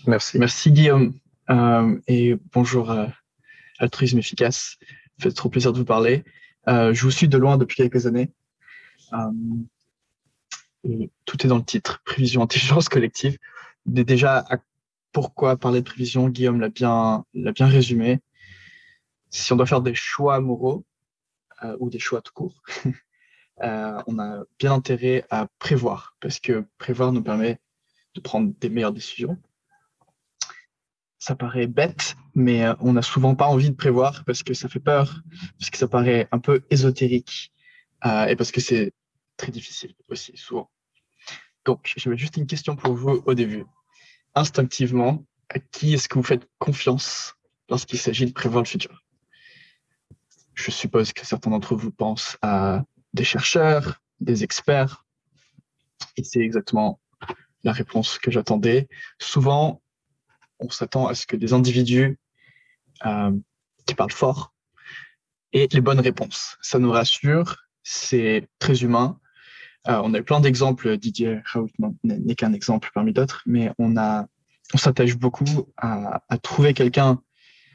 Merci. Merci Guillaume. Et bonjour Altruisme Efficace. Ça fait trop plaisir de vous parler. Je vous suis de loin depuis quelques années. Euh, et tout est dans le titre, prévision intelligence collective. Déjà, pourquoi parler de prévision, Guillaume l'a bien résumé. Si on doit faire des choix moraux ou des choix tout court, on a bien intérêt à prévoir, parce que prévoir nous permet de prendre des meilleures décisions. Ça paraît bête, mais on n'a souvent pas envie de prévoir parce que ça fait peur, parce que ça paraît un peu ésotérique et parce que c'est très difficile aussi, souvent. Donc, j'avais juste une question pour vous au début. Instinctivement, à qui est-ce que vous faites confiance lorsqu'il s'agit de prévoir le futur? Je suppose que certains d'entre vous pensent à des chercheurs, des experts, et c'est exactement la réponse que j'attendais. Souvent, on s'attend à ce que des individus euh, qui parlent fort aient les bonnes réponses. Ça nous rassure, c'est très humain. On a eu plein d'exemples, Didier Raoult n'est qu'un exemple parmi d'autres, mais on s'attache beaucoup à trouver quelqu'un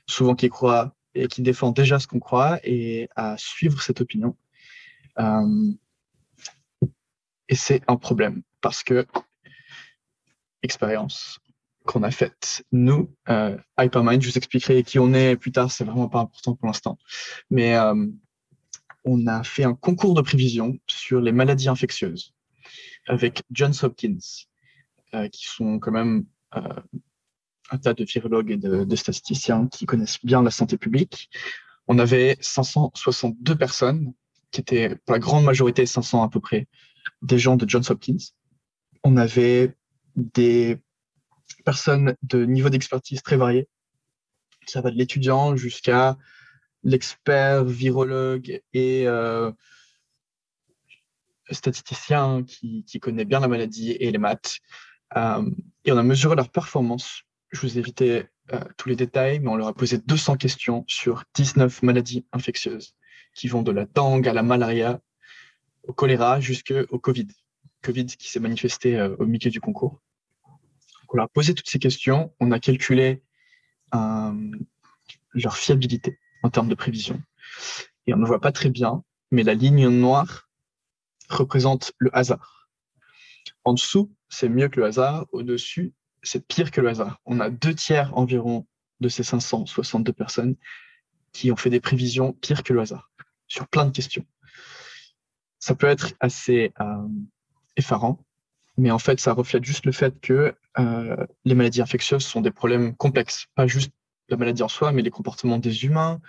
souvent qui croit et qui défend déjà ce qu'on croit et à suivre cette opinion. Et c'est un problème parce que expérience qu'on a faite. Nous, Hypermind, je vous expliquerai qui on est plus tard, c'est vraiment pas important pour l'instant. Mais on a fait un concours de prévision sur les maladies infectieuses avec Johns Hopkins, qui sont quand même un tas de virologues et de statisticiens qui connaissent bien la santé publique. On avait 562 personnes, qui étaient pour la grande majorité, 500 à peu près, des gens de Johns Hopkins. On avait des personnes de niveau d'expertise très variés. Ça va de l'étudiant jusqu'à l'expert virologue et statisticien qui connaît bien la maladie et les maths. Et on a mesuré leur performance. Je vous ai évité tous les détails, mais on leur a posé 200 questions sur 19 maladies infectieuses qui vont de la dengue à la malaria, au choléra jusqu'au Covid. Covid qui s'est manifesté au milieu du concours. Donc on leur a posé toutes ces questions, on a calculé leur fiabilité en termes de prévision. Et on ne voit pas très bien, mais la ligne noire représente le hasard. En dessous, c'est mieux que le hasard. Au-dessus, c'est pire que le hasard. On a 2 tiers environ de ces 562 personnes qui ont fait des prévisions pires que le hasard sur plein de questions. Ça peut être assez effarant, mais en fait, ça reflète juste le fait que les maladies infectieuses sont des problèmes complexes, pas juste la maladie en soi, mais les comportements des humains,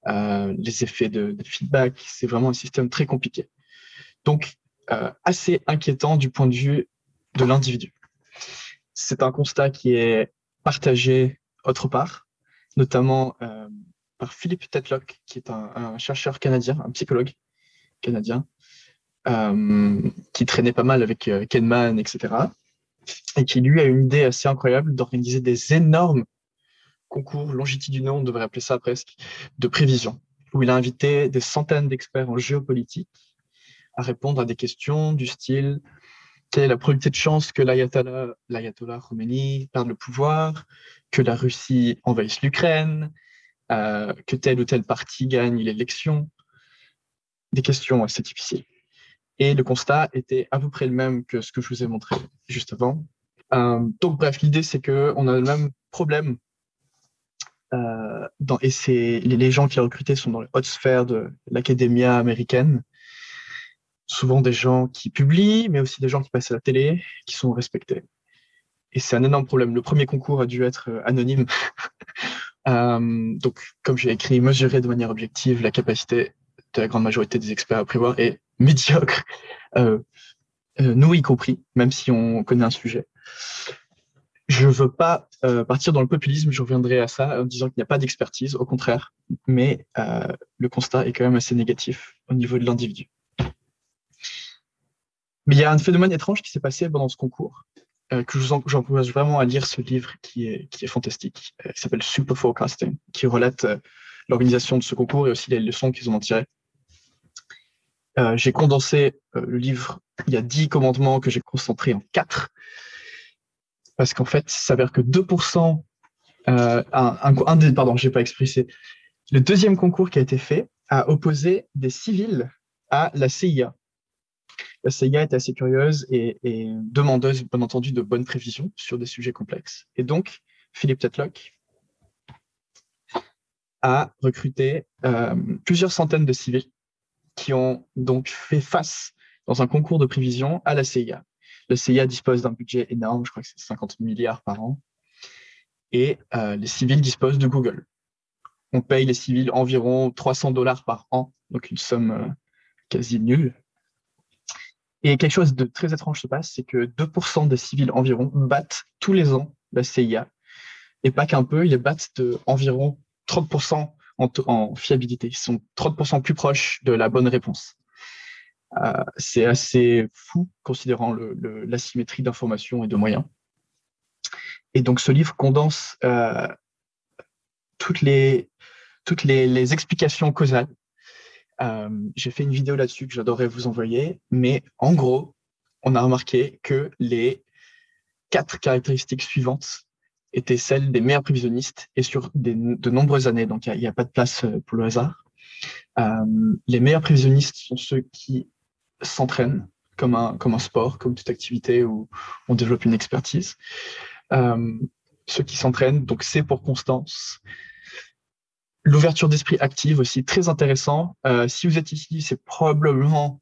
les effets de feedback. C'est vraiment un système très compliqué. Donc, assez inquiétant du point de vue de l'individu. C'est un constat qui est partagé autre part, notamment par Philippe Tetlock, qui est un chercheur canadien, un psychologue canadien, qui traînait pas mal avec Kahneman, etc. Et qui, lui, a une idée assez incroyable d'organiser des énormes concours longitudinaux, on devrait appeler ça presque, de prévision, où il a invité des centaines d'experts en géopolitique à répondre à des questions du style quelle est la probabilité de chance que l'ayatollah Khomeini perde le pouvoir, que la Russie envahisse l'Ukraine, que tel ou tel parti gagne l'élection. Des questions assez difficiles. Et le constat était à peu près le même que ce que je vous ai montré juste avant. Donc bref, l'idée c'est qu'on a le même problème. Et les gens qui sont recrutés sont dans les hautes sphères de l'académia américaine. Souvent des gens qui publient, mais aussi des gens qui passent à la télé, qui sont respectés. Et c'est un énorme problème. Le premier concours a dû être anonyme. Donc, comme j'ai écrit, mesurer de manière objective la capacité de la grande majorité des experts à prévoir est médiocre, nous y compris, même si on connaît un sujet. Je ne veux pas partir dans le populisme, je reviendrai à ça en disant qu'il n'y a pas d'expertise, au contraire, mais le constat est quand même assez négatif au niveau de l'individu. Mais il y a un phénomène étrange qui s'est passé pendant ce concours, que j'encourage vraiment à lire ce livre qui est fantastique, qui s'appelle Super Forecasting, qui relate l'organisation de ce concours et aussi les leçons qu'ils en ont tirées. J'ai condensé le livre, il y a 10 commandements que j'ai concentrés en 4. parce qu'en fait, il s'avère que 2%, pardon, je n'ai pas expliqué. Le deuxième concours qui a été fait a opposé des civils à la CIA. La CIA est assez curieuse et demandeuse, bien entendu, de bonnes prévisions sur des sujets complexes. Et donc, Philippe Tetlock a recruté plusieurs centaines de civils qui ont donc fait face dans un concours de prévision à la CIA. La CIA dispose d'un budget énorme, je crois que c'est 50 milliards par an, et les civils disposent de Google. On paye les civils environ 300 $ par an, donc une somme quasi nulle. Et quelque chose de très étrange se passe, c'est que 2% des civils environ battent tous les ans la CIA, et pas qu'un peu, ils les battent de environ 30% en fiabilité. Ils sont 30% plus proches de la bonne réponse. C'est assez fou considérant l'asymétrie d'informations et de moyens. Et donc ce livre condense toutes les explications causales. J'ai fait une vidéo là-dessus que j'adorerais vous envoyer, mais en gros, on a remarqué que les 4 caractéristiques suivantes étaient celles des meilleurs prévisionnistes et sur de nombreuses années, donc il n'y a pas de place pour le hasard. Les meilleurs prévisionnistes sont ceux qui s'entraînent comme un sport, comme toute activité où on développe une expertise. Ceux qui s'entraînent, donc c'est pour constance. L'ouverture d'esprit active aussi, très intéressant. Si vous êtes ici, c'est probablement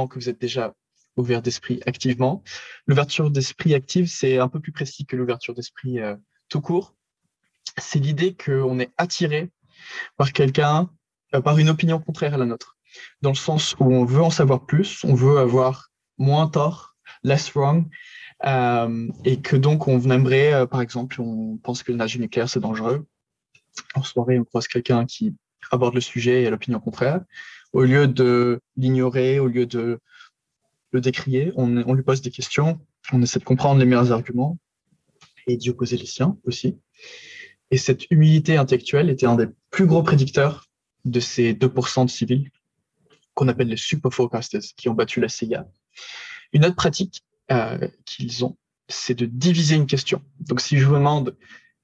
que vous êtes déjà ouvert d'esprit activement. L'ouverture d'esprit active, c'est un peu plus précis que l'ouverture d'esprit tout court. C'est l'idée qu'on est attiré par quelqu'un, par une opinion contraire à la nôtre, dans le sens où on veut en savoir plus, on veut avoir moins tort, less wrong, et que donc on aimerait, par exemple, on pense que l'énergie nucléaire c'est dangereux. En soirée, on croise quelqu'un qui aborde le sujet et a l'opinion contraire. Au lieu de l'ignorer, au lieu de le décrier, on lui pose des questions, on essaie de comprendre les meilleurs arguments et d'y opposer les siens aussi. Et cette humilité intellectuelle était un des plus gros prédicteurs de ces 2% de civils qu'on appelle les super forecasters, qui ont battu la CIA. Une autre pratique qu'ils ont, c'est de diviser une question. Donc si je vous demande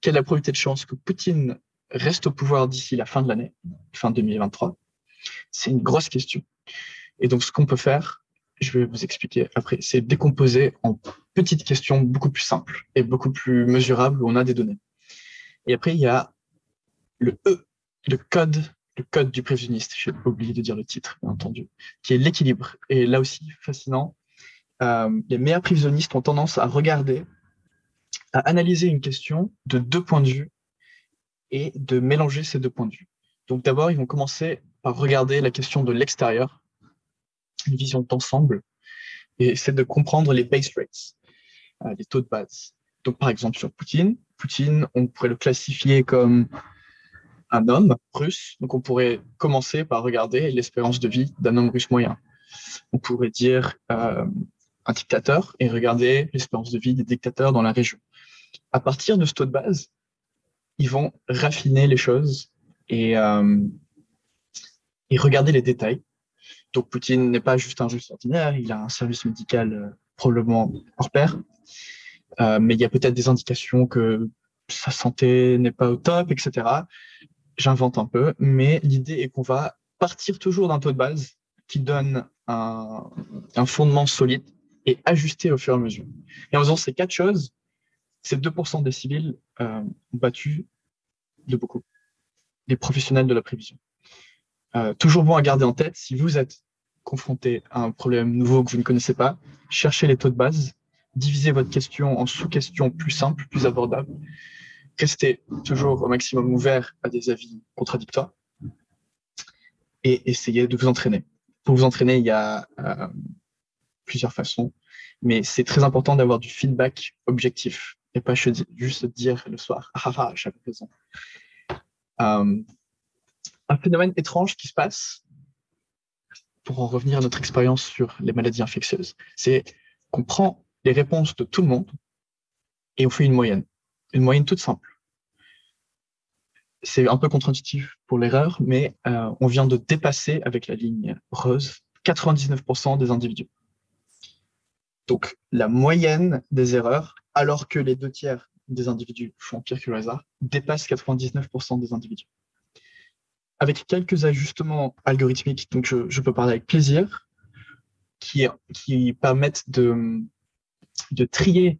quelle est la probabilité de chance que Poutine reste au pouvoir d'ici la fin de l'année, fin 2023, c'est une grosse question. Et donc ce qu'on peut faire, je vais vous expliquer après, c'est décomposer en petites questions beaucoup plus simples et beaucoup plus mesurables où on a des données. Et après, il y a le E, le code du prévisionniste, j'ai oublié de dire le titre, bien entendu, qui est l'équilibre. Et là aussi, fascinant, les meilleurs prévisionnistes ont tendance à regarder, à analyser une question de 2 points de vue et de mélanger ces 2 points de vue. Donc d'abord, ils vont commencer par regarder la question de l'extérieur, une vision d'ensemble, et essayer de comprendre les base rates, les taux de base. Donc par exemple, sur Poutine, on pourrait le classifier comme un homme russe, donc on pourrait commencer par regarder l'espérance de vie d'un homme russe moyen. On pourrait dire un dictateur et regarder l'espérance de vie des dictateurs dans la région. À partir de ce taux de base, ils vont raffiner les choses et regarder les détails. Donc Poutine n'est pas juste un russe ordinaire, il a un service médical probablement hors pair, mais il y a peut-être des indications que sa santé n'est pas au top, etc. J'invente un peu, mais l'idée est qu'on va partir toujours d'un taux de base qui donne un fondement solide et ajuster au fur et à mesure. Et en faisant ces 4 choses, ces 2% des civils ont battu de beaucoup les professionnels de la prévision. Toujours bon à garder en tête, si vous êtes confronté à un problème nouveau que vous ne connaissez pas, cherchez les taux de base, divisez votre question en sous-questions plus simples, plus abordables, restez toujours au maximum ouvert à des avis contradictoires et essayez de vous entraîner. Pour vous entraîner, il y a plusieurs façons, mais c'est très important d'avoir du feedback objectif et pas juste dire le soir, j'avais raison. Un phénomène étrange qui se passe, pour en revenir à notre expérience sur les maladies infectieuses, c'est qu'on prend les réponses de tout le monde et on fait une moyenne toute simple. C'est un peu contre-intuitif pour l'erreur, mais on vient de dépasser avec la ligne rose 99% des individus. Donc la moyenne des erreurs alors que les 2 tiers des individus font pire que le hasard, dépasse 99% des individus. Avec quelques ajustements algorithmiques, donc je peux parler avec plaisir, qui permettent de trier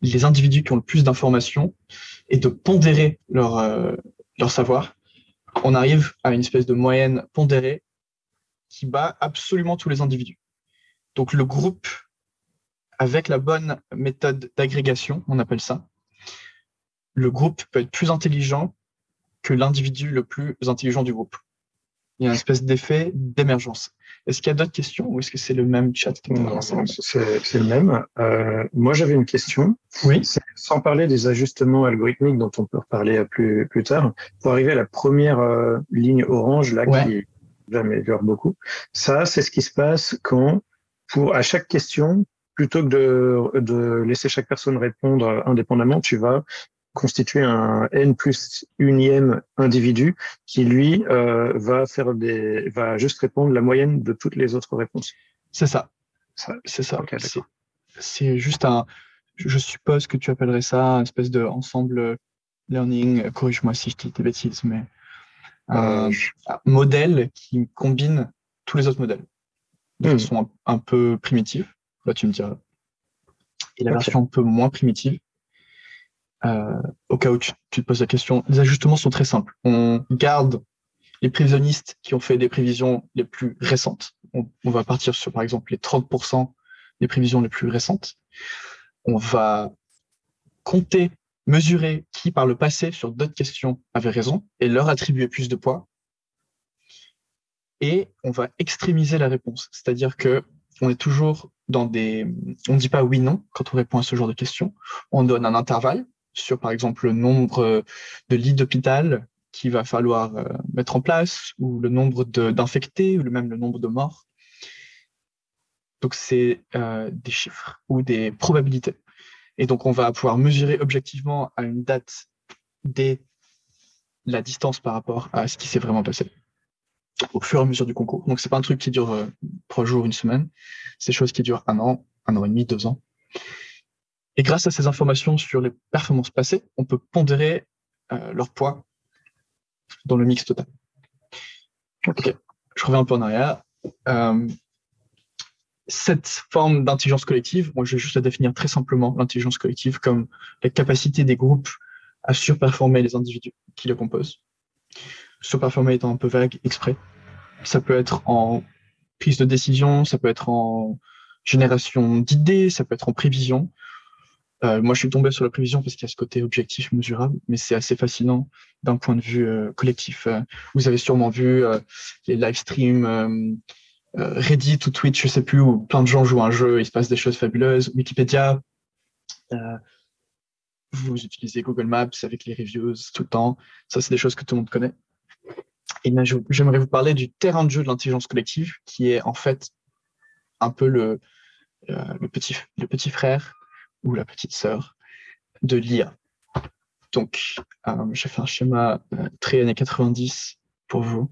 les individus qui ont le plus d'informations et de pondérer leur savoir, on arrive à une espèce de moyenne pondérée qui bat absolument tous les individus. Donc le groupe, avec la bonne méthode d'agrégation, on appelle ça, le groupe peut être plus intelligent que l'individu le plus intelligent du groupe. Il y a une espèce d'effet d'émergence. Est-ce qu'il y a d'autres questions ou est-ce que c'est le même chat qui Non, c'est le même. Moi, j'avais une question. Oui. Sans parler des ajustements algorithmiques dont on peut reparler plus tard, pour arriver à la première ligne orange là qui m'améliore beaucoup. Ça, c'est ce qui se passe quand, à chaque question, plutôt que de laisser chaque personne répondre indépendamment, tu vas constituer un N plus unième individu qui, lui, va juste répondre la moyenne de toutes les autres réponses. C'est ça. C'est ça. Okay, c'est juste je suppose que tu appellerais ça un espèce de ensemble learning, corrige-moi si je dis des bêtises, mais un modèle qui combine tous les autres modèles de façon un peu primitive. Là, tu me diras. Et la version un peu moins primitive, au cas où tu te poses la question, les ajustements sont très simples. On garde les prévisionnistes qui ont fait des prévisions les plus récentes. On va partir sur, par exemple, les 30% des prévisions les plus récentes. On va compter, mesurer qui, par le passé, sur d'autres questions, avait raison et leur attribuer plus de poids. Et on va extrémiser la réponse. C'est-à-dire que on est toujours on ne dit pas oui/non quand on répond à ce genre de questions. On donne un intervalle sur, par exemple, le nombre de lits d'hôpital qu'il va falloir mettre en place, ou le nombre d'infectés, ou même le nombre de morts. Donc, c'est des chiffres ou des probabilités. Et donc, on va pouvoir mesurer objectivement à une date la distance par rapport à ce qui s'est vraiment passé au fur et à mesure du concours. Donc, c'est pas un truc qui dure 3 jours, 1 semaine. C'est des choses qui durent 1 an, 1 an et demi, 2 ans. Et grâce à ces informations sur les performances passées, on peut pondérer leur poids dans le mix total. Ok, je reviens un peu en arrière. Cette forme d'intelligence collective, moi je vais juste la définir très simplement, l'intelligence collective, comme la capacité des groupes à surperformer les individus qui le composent. Surperformer étant un peu vague exprès. Ça peut être en prise de décision, ça peut être en génération d'idées, ça peut être en prévision. Moi, je suis tombé sur la prévision parce qu'il y a ce côté objectif mesurable, mais c'est assez fascinant d'un point de vue collectif. Vous avez sûrement vu les live streams Reddit ou Twitch, je sais plus, où plein de gens jouent à un jeu, il se passe des choses fabuleuses. Wikipédia, vous utilisez Google Maps avec les reviews tout le temps. Ça, c'est des choses que tout le monde connaît. Et là, j'aimerais vous parler du terrain de jeu de l'intelligence collective, qui est en fait un peu le petit frère ou la petite sœur de l'IA. Donc, j'ai fait un schéma très années 90 pour vous.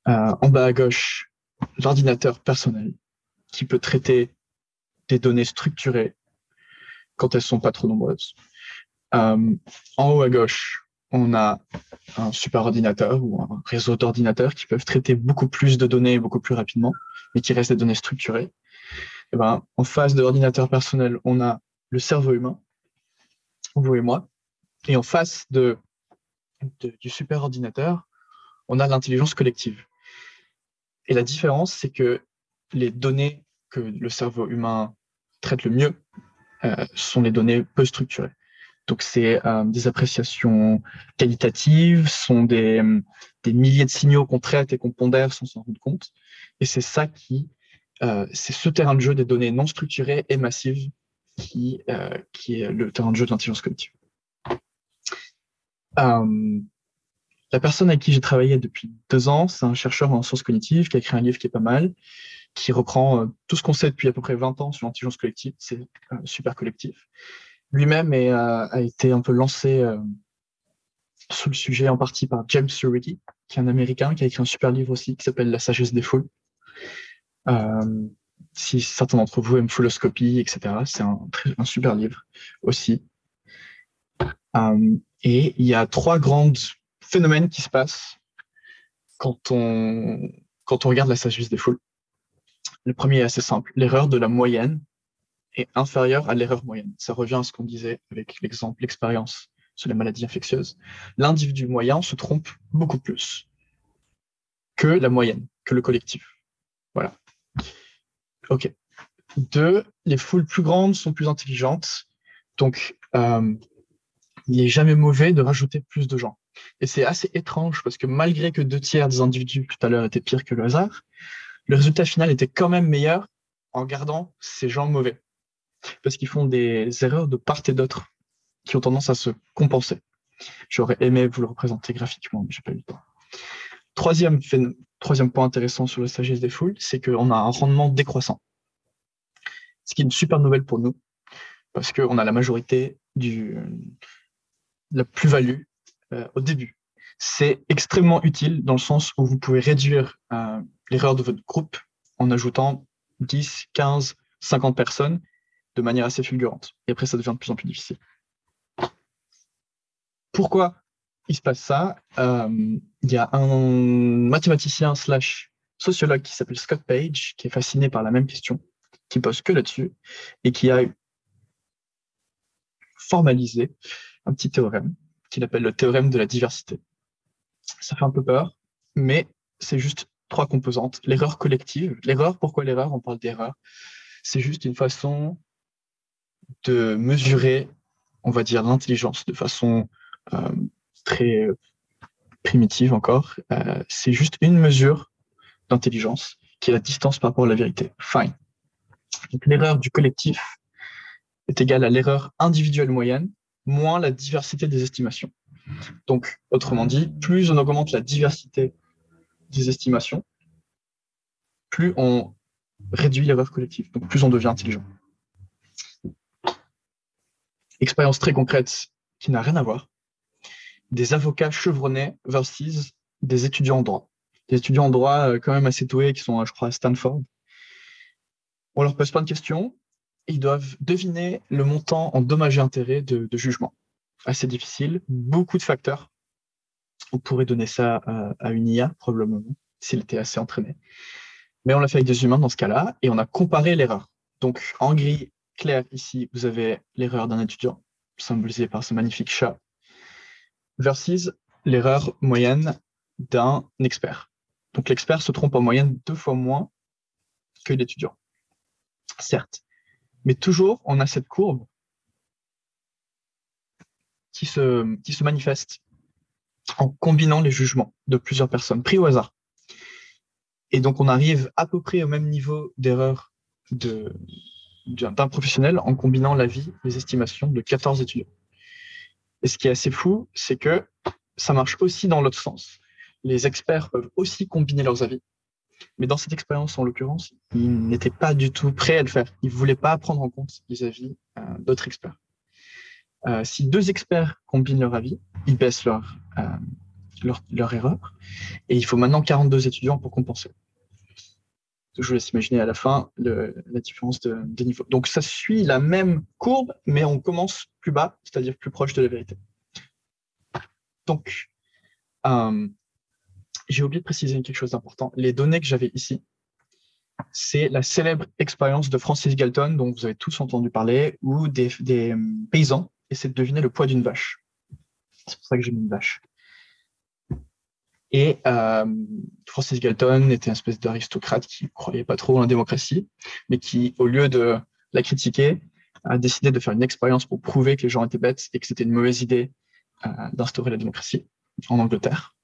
En bas à gauche, l'ordinateur personnel qui peut traiter des données structurées quand elles sont pas trop nombreuses. En haut à gauche, on a un superordinateur ou un réseau d'ordinateurs qui peuvent traiter beaucoup plus de données beaucoup plus rapidement, mais qui restent des données structurées. Et en face de l'ordinateur personnel, on a le cerveau humain, vous et moi, et en face du superordinateur, on a l'intelligence collective. Et la différence, c'est que les données que le cerveau humain traite le mieux sont les données peu structurées. Donc, c'est des appréciations qualitatives, sont des milliers de signaux qu'on traite et qu'on pondère sans s'en rendre compte. Et c'est ça c'est ce terrain de jeu des données non structurées et massives qui est le terrain de jeu de l'intelligence collective. La personne avec qui j'ai travaillé depuis 2 ans, c'est un chercheur en sciences cognitives qui a écrit un livre qui est pas mal, qui reprend tout ce qu'on sait depuis à peu près 20 ans sur l'intelligence collective, c'est super collectif. Lui-même a été un peu lancé sur le sujet en partie par James Surigui, qui est un Américain, qui a écrit un super livre aussi qui s'appelle La sagesse des foules. Si certains d'entre vous aiment Fulloscopy, etc., c'est un super livre aussi. Et il y a 3 grands phénomènes qui se passent quand on regarde la sagesse des foules. Le premier est assez simple. L'erreur de la moyenne est inférieure à l'erreur moyenne. Ça revient à ce qu'on disait avec l'expérience sur les maladies infectieuses. L'individu moyen se trompe beaucoup plus que la moyenne, que le collectif. Voilà. OK. 2, les foules plus grandes sont plus intelligentes. Donc, il n'est jamais mauvais de rajouter plus de gens. Et c'est assez étrange parce que malgré que 2/3 des individus tout à l'heure étaient pires que le hasard, le résultat final était quand même meilleur en gardant ces gens mauvais. Parce qu'ils font des erreurs de part et d'autre qui ont tendance à se compenser. J'aurais aimé vous le représenter graphiquement, mais j'ai pas eu le temps. Troisième point intéressant sur la sagesse des foules, c'est qu'on a un rendement décroissant. Ce qui est une super nouvelle pour nous, parce qu'on a la majorité la plus-value au début. C'est extrêmement utile dans le sens où vous pouvez réduire l'erreur de votre groupe en ajoutant 10, 15, 50 personnes de manière assez fulgurante. Et après, ça devient de plus en plus difficile. Pourquoi il se passe ça? Il y a un mathématicien / sociologue qui s'appelle Scott Page, qui est fasciné par la même question, qui pose que là-dessus, et qui a formalisé un petit théorème qu'il appelle le théorème de la diversité. Ça fait un peu peur, mais c'est juste 3 composantes. L'erreur collective. L'erreur, pourquoi l'erreur? On parle d'erreur. C'est juste une façon de mesurer, on va dire, l'intelligence de façon très primitive encore. C'est juste une mesure d'intelligence qui est la distance par rapport à la vérité. Fine. Donc l'erreur du collectif est égale à l'erreur individuelle moyenne moins la diversité des estimations. Donc, autrement dit, plus on augmente la diversité des estimations, plus on réduit l'erreur collective, donc plus on devient intelligent. Expérience très concrète qui n'a rien à voir. Des avocats chevronnés versus des étudiants en droit. Des étudiants en droit quand même assez doués qui sont, je crois, à Stanford. On leur pose plein de questions et ils doivent deviner le montant en dommages et intérêts de jugement. Assez difficile, beaucoup de facteurs. On pourrait donner ça à une IA, probablement, s'il était assez entraîné. Mais on l'a fait avec des humains dans ce cas-là, et on a comparé l'erreur. Donc, en gris clair, ici, vous avez l'erreur d'un étudiant, symbolisé par ce magnifique chat, versus l'erreur moyenne d'un expert. Donc, l'expert se trompe en moyenne 2 fois moins que l'étudiant. Certes. Mais toujours, on a cette courbe qui se manifeste en combinant les jugements de plusieurs personnes, pris au hasard. Et donc, on arrive à peu près au même niveau d'erreur d'un professionnel en combinant l'avis, les estimations de 14 étudiants. Et ce qui est assez fou, c'est que ça marche aussi dans l'autre sens. Les experts peuvent aussi combiner leurs avis. Mais dans cette expérience, en l'occurrence, ils n'étaient pas du tout prêts à le faire. Ils ne voulaient pas prendre en compte les avis d'autres experts. Si 2 experts combinent leur avis, ils baissent leur erreur. Et il faut maintenant 42 étudiants pour compenser. Je vous laisse imaginer à la fin la différence de niveau. Donc, ça suit la même courbe, mais on commence plus bas, c'est-à-dire plus proche de la vérité. Donc, j'ai oublié de préciser quelque chose d'important. Les données que j'avais ici, c'est la célèbre expérience de Francis Galton, dont vous avez tous entendu parler, où des paysans essaient de deviner le poids d'une vache. C'est pour ça que j'ai mis une vache. Et Francis Galton était une espèce d'aristocrate qui ne croyait pas trop en la démocratie, mais qui, au lieu de la critiquer, a décidé de faire une expérience pour prouver que les gens étaient bêtes et que c'était une mauvaise idée d'instaurer la démocratie en Angleterre.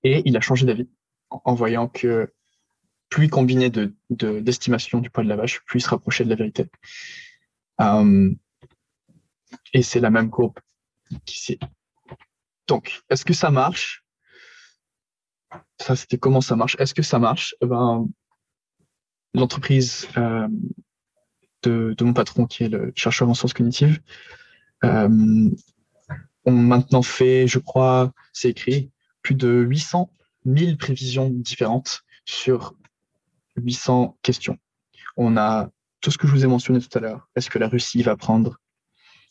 Et il a changé d'avis en voyant que plus il combinait d'estimation du poids de la vache, plus il se rapprochait de la vérité. Et c'est la même courbe qu'ici. Donc, est-ce que ça marche? Ça, c'était comment ça marche. Est-ce que ça marche? L'entreprise de mon patron, qui est le chercheur en sciences cognitives, ont maintenant fait, je crois, c'est écrit, plus de 800 000 prévisions différentes sur 800 questions. On a tout ce que je vous ai mentionné tout à l'heure. Est-ce que la Russie va prendre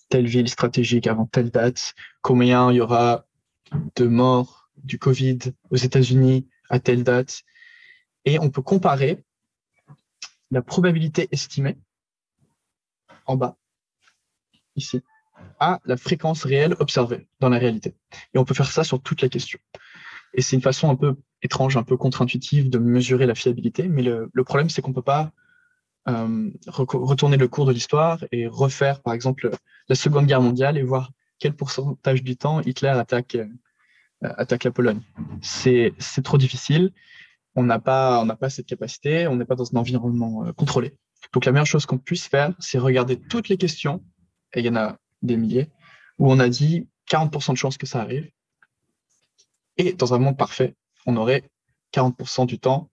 telle ville stratégique avant telle date? Combien il y aura de morts du Covid aux États-Unis à telle date? Et on peut comparer la probabilité estimée en bas, ici, à la fréquence réelle observée dans la réalité. Et on peut faire ça sur toutes les questions. Et c'est une façon un peu étrange, un peu contre-intuitive de mesurer la fiabilité, mais le problème, c'est qu'on ne peut pas retourner le cours de l'histoire et refaire, par exemple, la Seconde Guerre mondiale et voir quel pourcentage du temps Hitler attaque la Pologne. C'est trop difficile. On n'a pas cette capacité, on n'est pas dans un environnement contrôlé. Donc la meilleure chose qu'on puisse faire, c'est regarder toutes les questions, et il y en a des milliers, où on a dit 40% de chances que ça arrive. Et dans un monde parfait, on aurait 40% du temps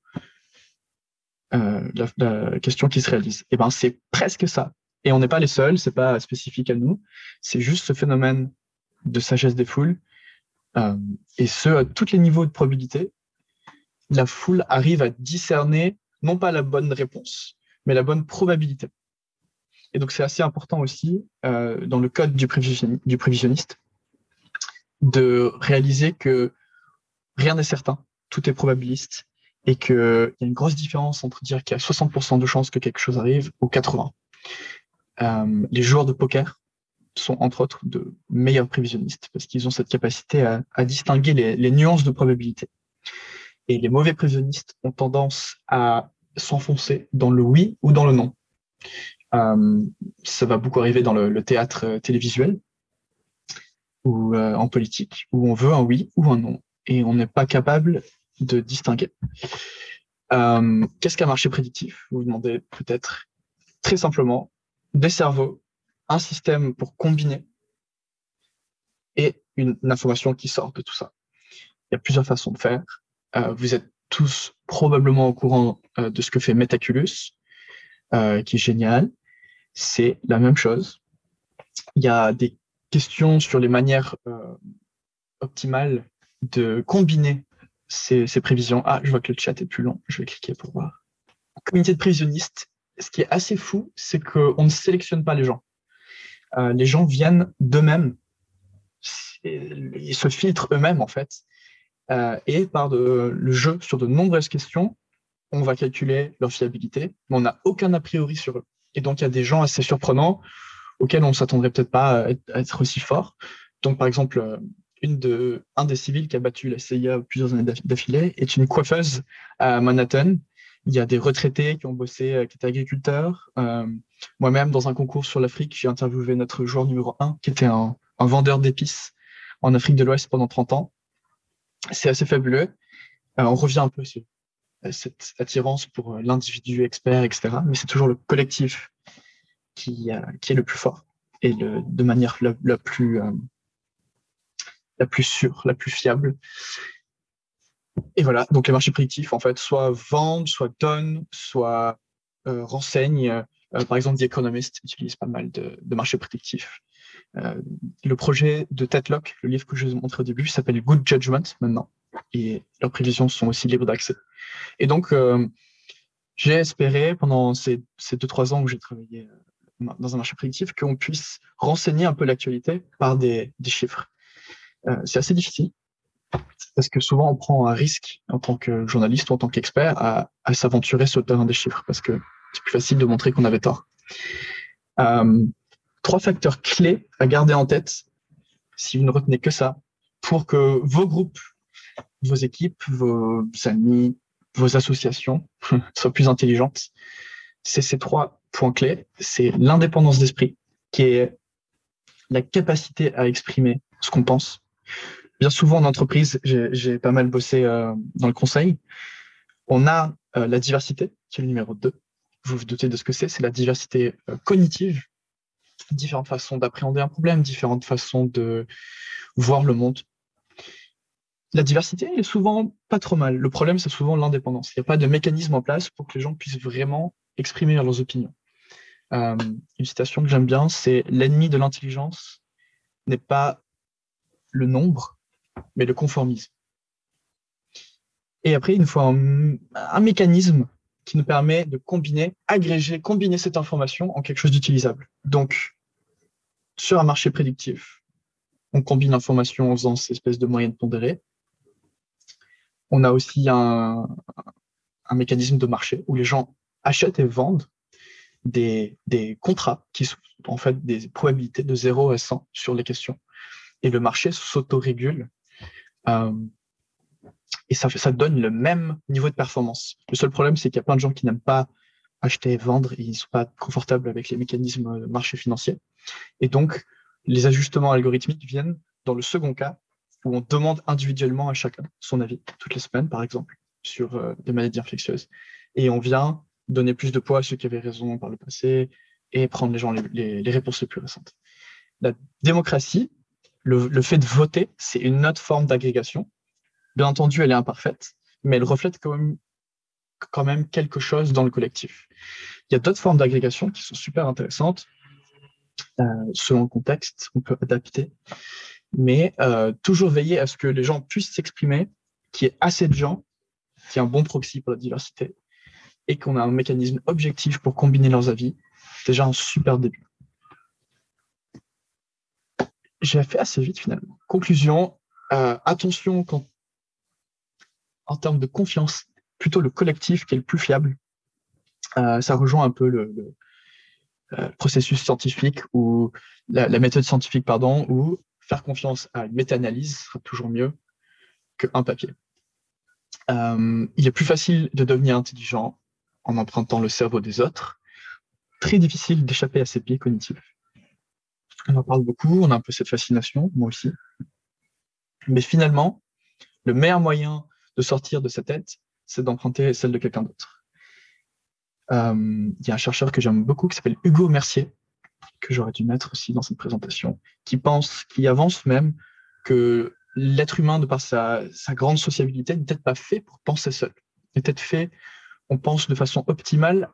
la question qui se réalise. Et ben c'est presque ça. Et on n'est pas les seuls, c'est pas spécifique à nous. C'est juste ce phénomène de sagesse des foules, et ce à tous les niveaux de probabilité. La foule arrive à discerner non pas la bonne réponse, mais la bonne probabilité. Et donc c'est assez important aussi dans le code du prévisionniste de réaliser que rien n'est certain, tout est probabiliste, et qu'il y a une grosse différence entre dire qu'il y a 60% de chances que quelque chose arrive ou 80%. Les joueurs de poker sont entre autres de meilleurs prévisionnistes parce qu'ils ont cette capacité à distinguer les nuances de probabilité. Et les mauvais prévisionnistes ont tendance à s'enfoncer dans le oui ou dans le non. Ça va beaucoup arriver dans le théâtre télévisuel ou en politique, où on veut un oui ou un non, et on n'est pas capable de distinguer. Qu'est-ce qu'un marché prédictif? Vous vous demandez peut-être. Très simplement, des cerveaux, un système pour combiner et une information qui sort de tout ça. Il y a plusieurs façons de faire. Vous êtes tous probablement au courant de ce que fait Metaculus, qui est génial. C'est la même chose. Il y a des questions sur les manières optimales de combiner ces prévisions. Ah, je vois que le chat est plus long. Je vais cliquer pour voir. Comité de prévisionnistes, ce qui est assez fou, c'est qu'on ne sélectionne pas les gens. Les gens viennent d'eux-mêmes. Ils se filtrent eux-mêmes, en fait. Et par le jeu sur de nombreuses questions, on va calculer leur fiabilité, mais on n'a aucun a priori sur eux. Et donc, il y a des gens assez surprenants auxquels on ne s'attendrait peut-être pas à être aussi fort. Donc, par exemple, un des civils qui a battu la CIA plusieurs années d'affilée est une coiffeuse à Manhattan. Il y a des retraités qui ont bossé, qui étaient agriculteurs. Moi-même, dans un concours sur l'Afrique, j'ai interviewé notre joueur numéro 1, qui était un vendeur d'épices en Afrique de l'Ouest pendant 30 ans. C'est assez fabuleux. On revient un peu sur cette attirance pour l'individu expert, etc. Mais c'est toujours le collectif qui est le plus fort et de manière la plus sûre, la plus fiable. Et voilà, donc les marchés prédictifs, en fait, soit vendent, soit donnent, soit renseignent. Par exemple, The Economist utilise pas mal de marchés prédictifs. Le projet de Tetlock, le livre que je vous ai montré au début, s'appelle Good Judgment maintenant. Et leurs prévisions sont aussi libres d'accès. Et donc, j'ai espéré, pendant ces 2-3 ans où j'ai travaillé dans un marché prédictif, qu'on puisse renseigner un peu l'actualité par des chiffres. C'est assez difficile, parce que souvent on prend un risque en tant que journaliste ou en tant qu'expert à s'aventurer sur le terrain des chiffres, parce que c'est plus facile de montrer qu'on avait tort. 3 facteurs clés à garder en tête, si vous ne retenez que ça, pour que vos groupes, vos équipes, vos amis, vos associations soient plus intelligentes. C'est ces 3 points clés. C'est l'indépendance d'esprit, qui est la capacité à exprimer ce qu'on pense. Bien souvent en entreprise, j'ai pas mal bossé dans le conseil. On a la diversité, qui est le numéro 2. Vous vous doutez de ce que c'est la diversité cognitive. Différentes façons d'appréhender un problème, différentes façons de voir le monde. La diversité est souvent pas trop mal. Le problème, c'est souvent l'indépendance. Il n'y a pas de mécanisme en place pour que les gens puissent vraiment exprimer leurs opinions. Une citation que j'aime bien, c'est « L'ennemi de l'intelligence n'est pas le nombre, mais le conformisme ». Et après, il nous faut un mécanisme qui nous permet de combiner cette information en quelque chose d'utilisable. Donc, sur un marché prédictif, on combine l'information en faisant ces espèces de moyennes pondérées. On a aussi un mécanisme de marché où les gens achètent et vendent des contrats qui sont en fait des probabilités de 0 à 100 sur les questions. Et le marché s'autorégule et ça donne le même niveau de performance. Le seul problème, c'est qu'il y a plein de gens qui n'aiment pas acheter et vendre et ils ne sont pas confortables avec les mécanismes de marché financier. Et donc, les ajustements algorithmiques viennent dans le second cas où on demande individuellement à chacun son avis, toutes les semaines par exemple, sur des maladies infectieuses. Et on vient donner plus de poids à ceux qui avaient raison par le passé et prendre les réponses les plus récentes. La démocratie, le fait de voter, c'est une autre forme d'agrégation. Bien entendu, elle est imparfaite, mais elle reflète quand même quelque chose dans le collectif. Il y a d'autres formes d'agrégation qui sont super intéressantes. Selon le contexte, on peut adapter. Mais toujours veiller à ce que les gens puissent s'exprimer, qu'il y ait assez de gens, qu'il y ait un bon proxy pour la diversité, et qu'on a un mécanisme objectif pour combiner leurs avis. Déjà un super début. J'ai fait assez vite finalement. Conclusion, attention en termes de confiance, plutôt le collectif qui est le plus fiable. Ça rejoint un peu le processus scientifique ou la méthode scientifique, pardon, où faire confiance à une méta-analyse sera toujours mieux qu'un papier. Il est plus facile de devenir intelligent en empruntant le cerveau des autres. Très difficile d'échapper à ces biais cognitifs. On en parle beaucoup, on a un peu cette fascination, moi aussi. Mais finalement, le meilleur moyen de sortir de sa tête, c'est d'emprunter celle de quelqu'un d'autre. Il y a un chercheur que j'aime beaucoup qui s'appelle Hugo Mercier, que j'aurais dû mettre aussi dans cette présentation, qui avance même que l'être humain, de par sa grande sociabilité, n'est peut-être pas fait pour penser seul. N'est peut-être fait, on pense de façon optimale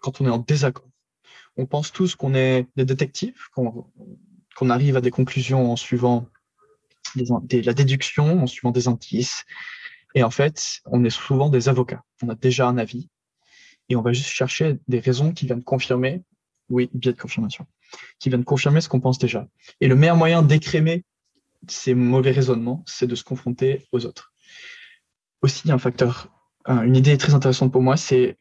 quand on est en désaccord. On pense tous qu'on est des détectives, qu'on arrive à des conclusions en suivant la déduction, en suivant des indices. Et en fait, on est souvent des avocats. On a déjà un avis et on va juste chercher des raisons qui viennent confirmer, oui, biais de confirmation, qui viennent confirmer ce qu'on pense déjà. Et le meilleur moyen d'écrémer ces mauvais raisonnements, c'est de se confronter aux autres. Aussi, une idée très intéressante pour moi, c'est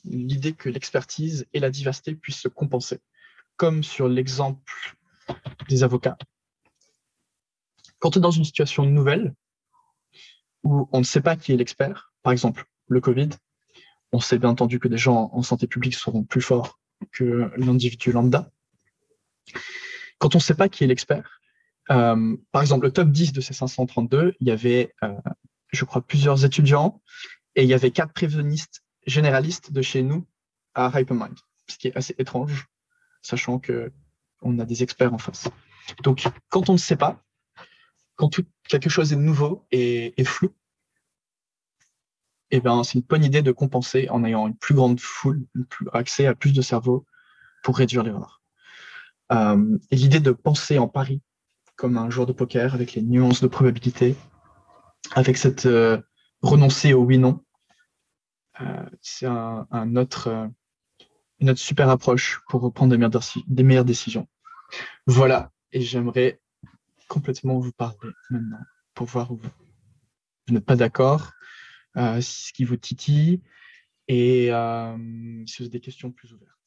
l'idée que l'expertise et la diversité puissent se compenser. Comme sur l'exemple des avocats. Quand on est dans une situation nouvelle, où on ne sait pas qui est l'expert, par exemple le Covid, on sait bien entendu que des gens en santé publique seront plus forts que l'individu lambda. Quand on ne sait pas qui est l'expert, par exemple le top 10 de ces 532, il y avait, je crois, plusieurs étudiants et il y avait 4 prévisionnistes généralistes de chez nous à Hypermind, ce qui est assez étrange, sachant qu'on a des experts en face. Donc, quand on ne sait pas, quand quelque chose est nouveau et flou, eh ben, c'est une bonne idée de compenser en ayant une plus grande foule, accès à plus de cerveaux pour réduire l'erreur. Et l'idée de penser en pari comme un joueur de poker avec les nuances de probabilité, avec cette renoncer au oui-non, c'est une autre super approche pour prendre des meilleures décisions. Voilà, et j'aimerais complètement vous parler maintenant pour voir où vous n'êtes pas d'accord, ce qui vous titille et si vous avez des questions plus ouvertes.